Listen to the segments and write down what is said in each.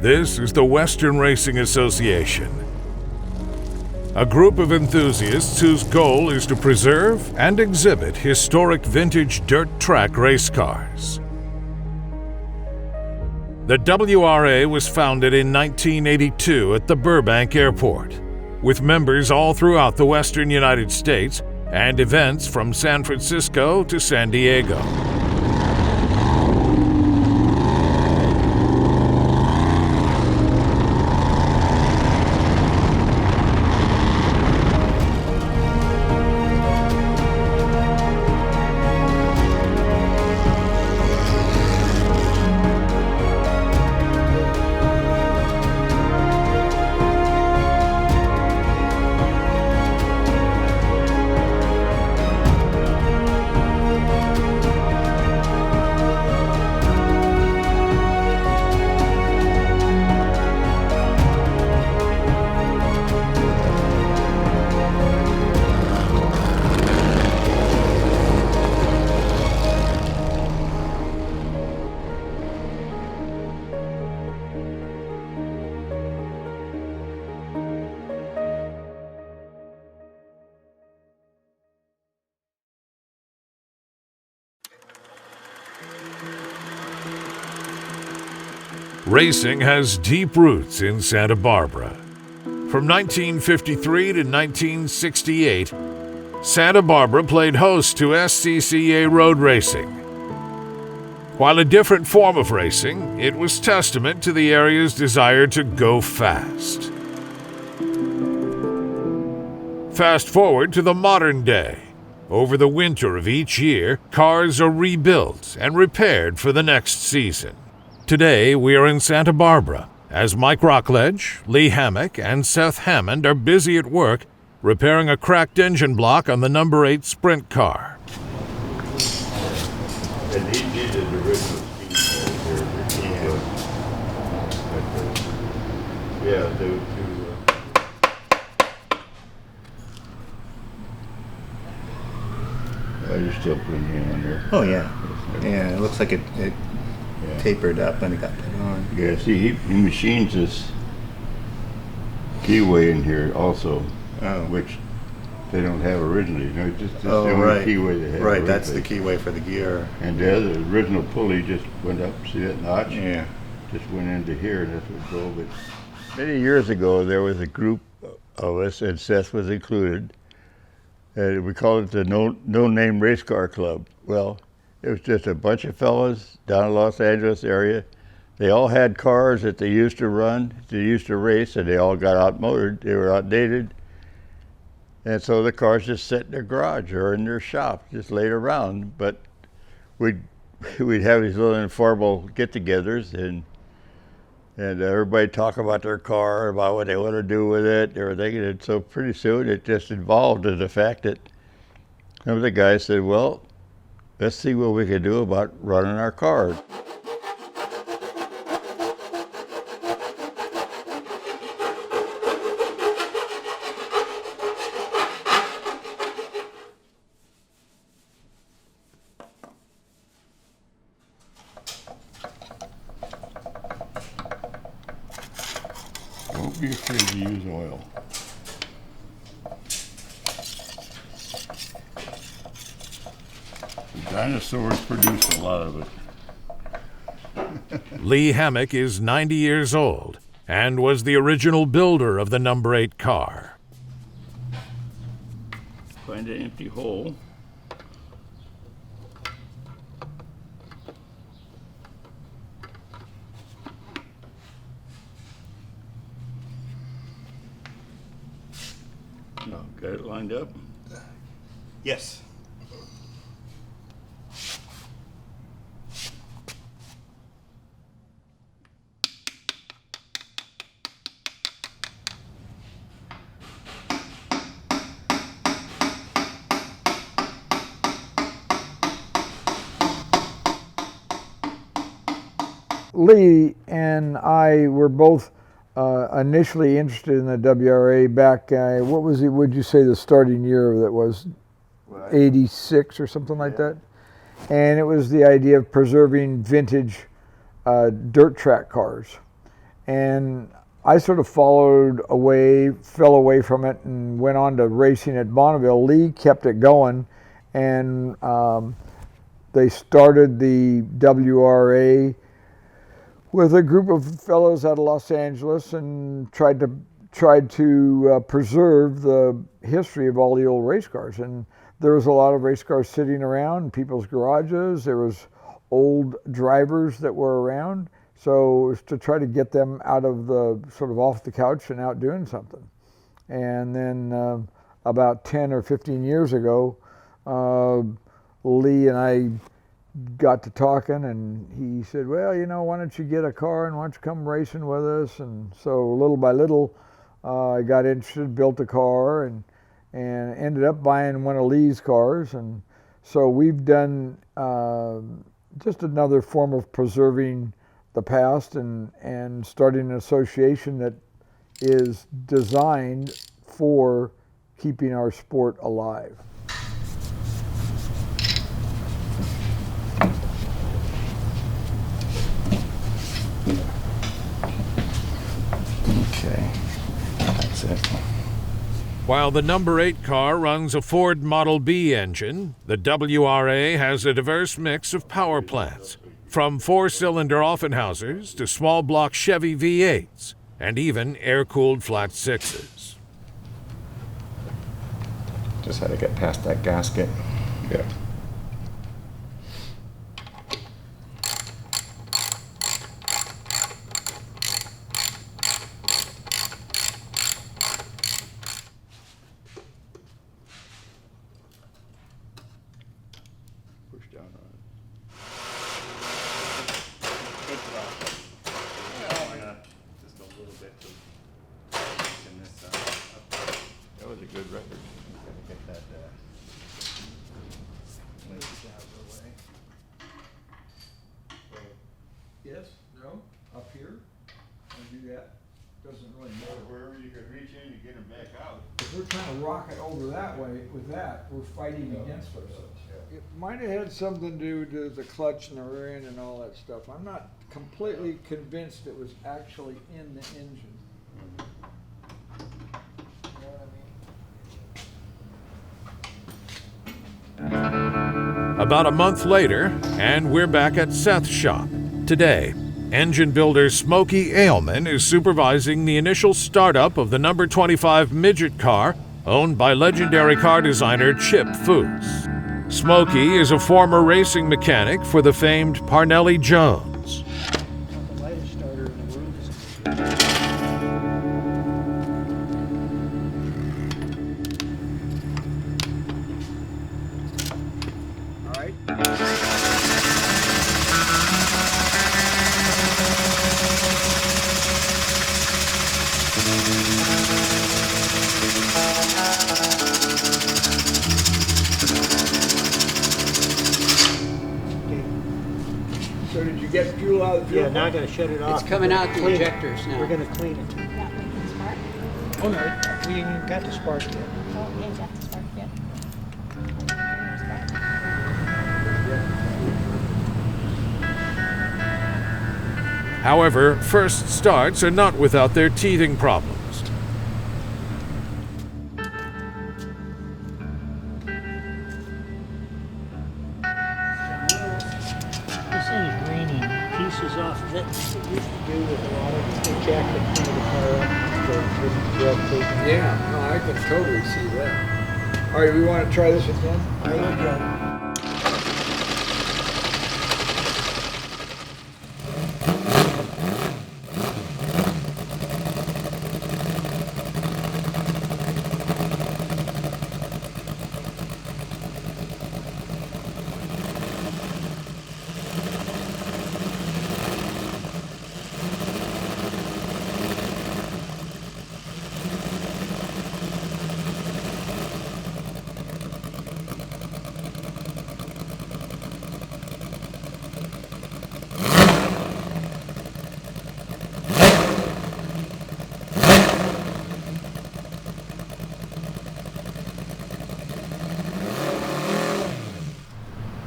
This is the Western Racing Association, a group of enthusiasts whose goal is to preserve and exhibit historic vintage dirt track race cars. The WRA was founded in 1982 at the Burbank Airport, with members all throughout the western United States and events from San Francisco to San Diego. Racing has deep roots in Santa Barbara. From 1953 to 1968, Santa Barbara played host to SCCA road racing. While a different form of racing, it was testament to the area's desire to go fast. Fast forward to the modern day. Over the winter of each year, cars are rebuilt and repaired for the next season. Today, we are in Santa Barbara, as Mike Rockledge, Lee Hammock, and Seth Hammond are busy at work repairing a cracked engine block on the number 8 Sprint car. And he did the original steam you're still putting him on there. Oh, yeah. Yeah, it looks like it tapered up when it got put on. Yeah, see, he machines this keyway in here also, which they don't have originally. You know, just the only keyway they have. Right, that's the keyway for the gear. And the other original pulley just went up. See that notch? Yeah. Just went into here, and that's what drove it. Many years ago, there was a group of us, and Seth was included. We called it the No Name Race Car Club. Well, it was just a bunch of fellas down in Los Angeles area. They all had cars that they used to run, they used to race, and they all got outmotored. They were outdated. And so the cars just sit in their garage or in their shop, just laid around. But we'd have these little informal get-togethers, and everybody talk about their car, about what they want to do with it, everything. And so pretty soon it just evolved to the fact that some of the guys said, well, let's see what we can do about running our cars. Don't be afraid to use oil. The dinosaurs produced a lot of it. Lee Hammock is 90 years old and was the original builder of the number 8 car. Find an empty hole. No, got it lined up? Yes. Lee and I were both initially interested in the WRA back, what was it, would you say the starting year that was? 86 or something like that? And it was the idea of preserving vintage dirt track cars. And I sort of fell away from it, and went on to racing at Bonneville. Lee kept it going, and they started the WRA with a group of fellows out of Los Angeles, and tried to preserve the history of all the old race cars. And there was a lot of race cars sitting around in people's garages. There was old drivers that were around. So it was to try to get them out of the sort of off the couch and out doing something. And then about 10 or 15 years ago, Lee and I got to talking, and he said, well, you know, why don't you get a car and why don't you come racing with us? And so little by little, I got interested, built a car, and ended up buying one of Lee's cars. And so we've done just another form of preserving the past, and starting an association that is designed for keeping our sport alive. Okay, that's it. While the number 8 car runs a Ford Model B engine, the WRA has a diverse mix of power plants, from 4-cylinder Offenhausers to small block Chevy V8s, and even air-cooled flat 6s. Just had to get past that gasket. Yeah. Push down on it. Just a little bit to loosen this up. That was a good record. Gotta get that link out of the way. Yes, no, up here, and do that. Doesn't really matter. Wherever you could reach in to get them back out. If we're trying to rock it over that way with that, we're fighting against ourselves. It might have had something to do with the clutch and the rear end and all that stuff. I'm not completely convinced it was actually in the engine. You know what I mean? About a month later, and we're back at Seth's shop. Today, engine builder Smokey Ailman is supervising the initial startup of the number 25 midget car owned by legendary car designer Chip Foose. Smokey is a former racing mechanic for the famed Parnelli Jones. The lightest starter in the world is All right. So did you get fuel out of the fuel? Yeah, now I gotta shut it off. It's coming out the Clean it. injectors now. We're gonna clean it. That one can spark. Oh no, we ain't even got the spark yet. Oh, yeah, you have to spark it. However, first starts are not without their teething problems. This thing's raining pieces off of it. It used to do with a lot of the jack that cleaned the car up. The red tape. Yeah, no, I can totally see that. All right, we want to try this again? There you go.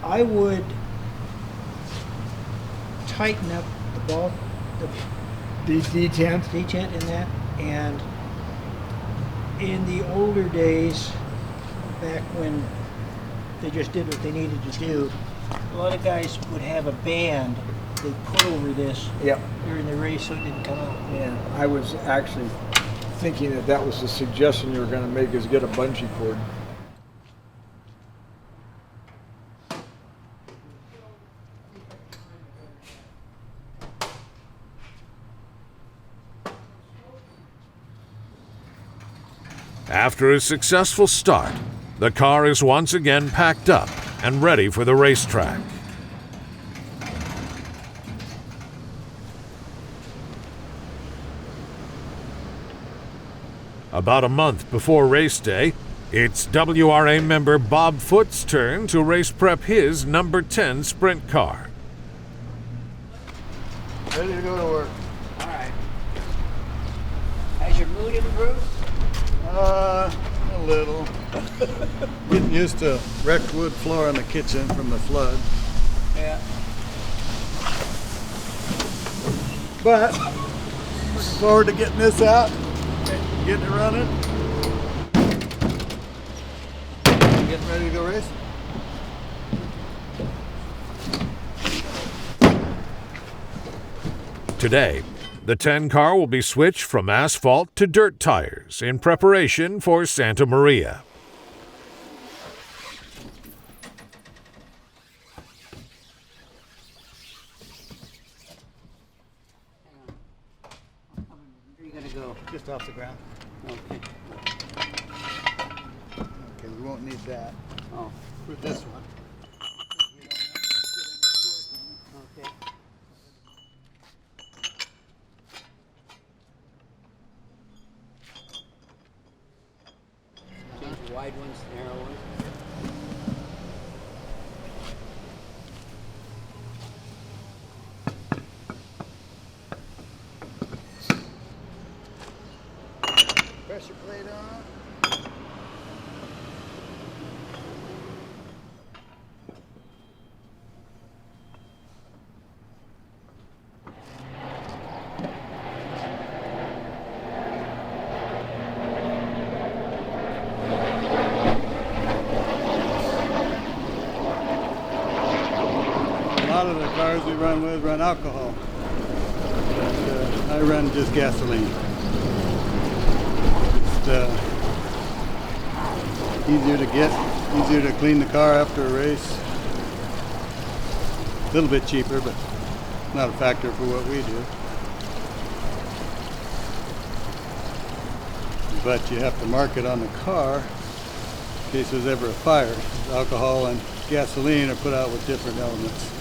I would tighten up the D10? detent in that. And in the older days, back when they just did what they needed to do, a lot of guys would have a band they put over this Yep. during the race so it didn't come out. Yeah, I was actually thinking that was the suggestion you were going to make, is get a bungee cord. After a successful start, the car is once again packed up and ready for the racetrack. About a month before race day, it's WRA member Bob Foot's turn to race prep his number 10 sprint car. Ready to go to work. All right. Has your mood improved? A little. Getting used to wrecked wood floor in the kitchen from the flood. Yeah. But looking forward to getting this out, getting it running. Getting ready to go race. Today, the 10 car will be switched from asphalt to dirt tires in preparation for Santa Maria. Where are you gonna go? Just off the ground. Okay. Okay, we won't need that. Oh, With this one. okay. Change the wide ones to narrow ones. Pressure plate on. A lot of the cars we run with run alcohol. But, I run just gasoline. It's easier to get, easier to clean the car after a race. A little bit cheaper, but not a factor for what we do. But you have to mark it on the car in case there's ever a fire. Alcohol and gasoline are put out with different elements.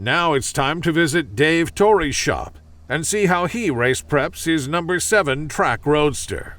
Now it's time to visit Dave Torrey's shop and see how he race preps his number 7 track roadster.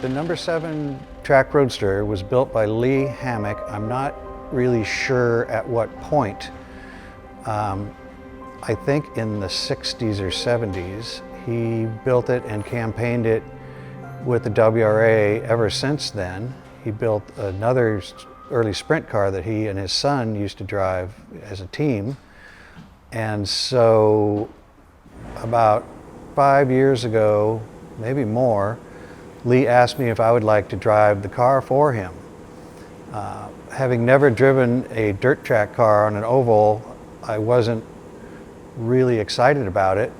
The number 7 track roadster was built by Lee Hammock. I'm not really sure at what point. I think in the 60s or 70s. He built it and campaigned it with the WRA ever since then. He built another early sprint car that he and his son used to drive as a team. And so about 5 years ago, maybe more, Lee asked me if I would like to drive the car for him. Having never driven a dirt track car on an oval, I wasn't really excited about it.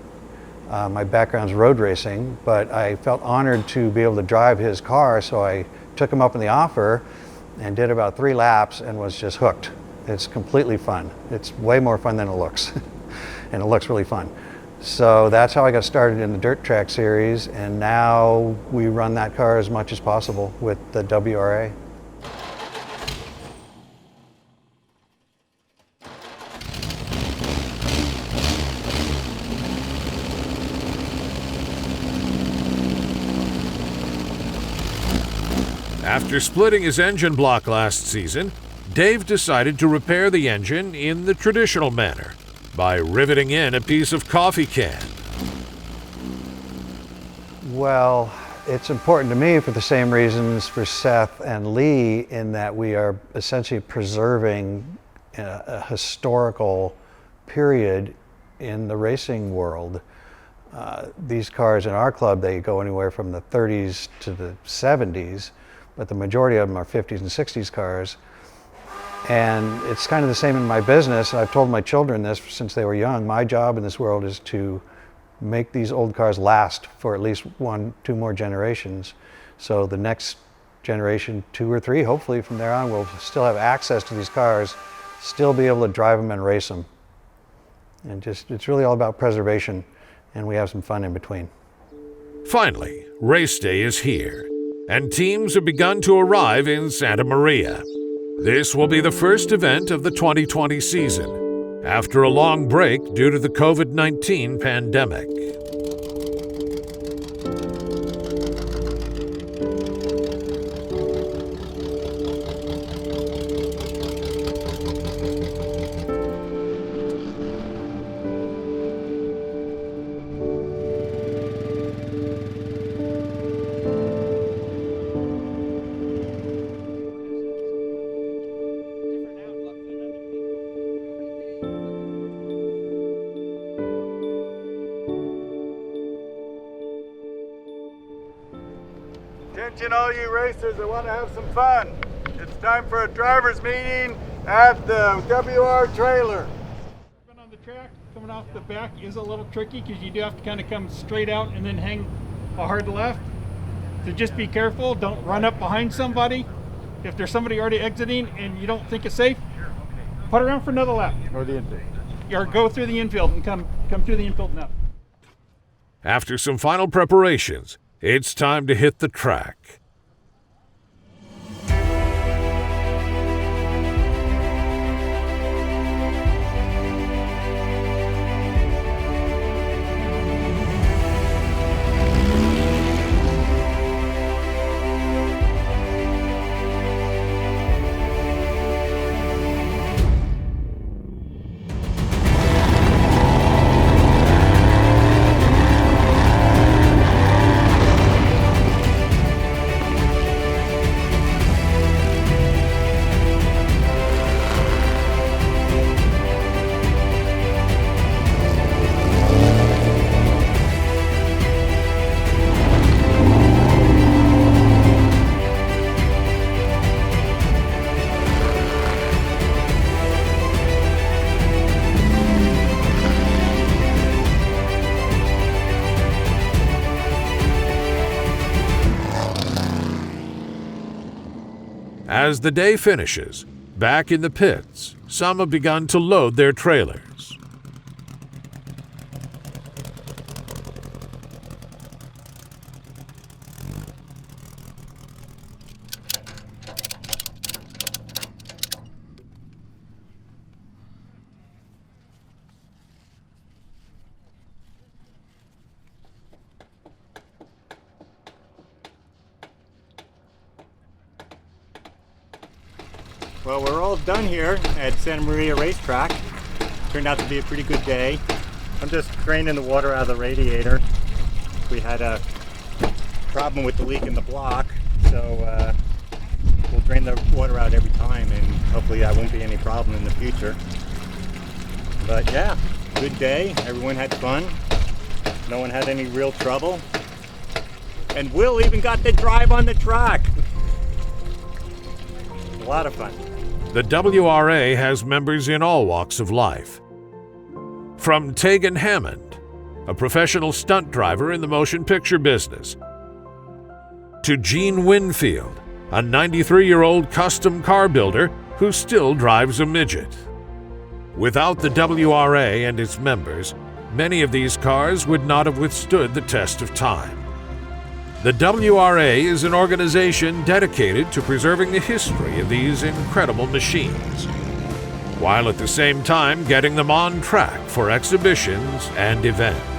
My background's road racing, but I felt honored to be able to drive his car, so I took him up on the offer and did about 3 laps and was just hooked. It's completely fun. It's way more fun than it looks, and it looks really fun. So that's how I got started in the dirt track series, and now we run that car as much as possible with the WRA. After splitting his engine block last season, Dave decided to repair the engine in the traditional manner by riveting in a piece of coffee can. Well, it's important to me for the same reasons for Seth and Lee, in that we are essentially preserving a historical period in the racing world. These cars in our club, they go anywhere from the 30s to the 70s, but the majority of them are 50s and 60s cars. And it's kind of the same in my business. I've told my children this since they were young. My job in this world is to make these old cars last for at least 1, 2 more generations. So the next generation, 2 or 3, hopefully from there on, will still have access to these cars, still be able to drive them and race them. And just, it's really all about preservation, and we have some fun in between. Finally, race day is here, and teams have begun to arrive in Santa Maria. This will be the first event of the 2020 season, after a long break due to the COVID-19 pandemic. Attention all you racers that want to have some fun. It's time for a driver's meeting at the WR trailer. On the track, coming off the back is a little tricky because you do have to kind of come straight out and then hang a hard left. So just be careful, don't run up behind somebody. If there's somebody already exiting and you don't think it's safe, put around for another lap. Or the infield. Or go through the infield and come through the infield and up. After some final preparations, it's time to hit the track. As the day finishes, back in the pits, some have begun to load their trailers. Well, we're all done here at Santa Maria Racetrack. Turned out to be a pretty good day. I'm just draining the water out of the radiator. We had a problem with the leak in the block, so we'll drain the water out every time, and hopefully that won't be any problem in the future. But yeah, good day. Everyone had fun. No one had any real trouble. And Will even got to drive on the track. A lot of fun. The WRA has members in all walks of life. From Tegan Hammond, a professional stunt driver in the motion picture business, to Gene Winfield, a 93-year-old custom car builder who still drives a midget. Without the WRA and its members, many of these cars would not have withstood the test of time. The WRA is an organization dedicated to preserving the history of these incredible machines, while at the same time getting them on track for exhibitions and events.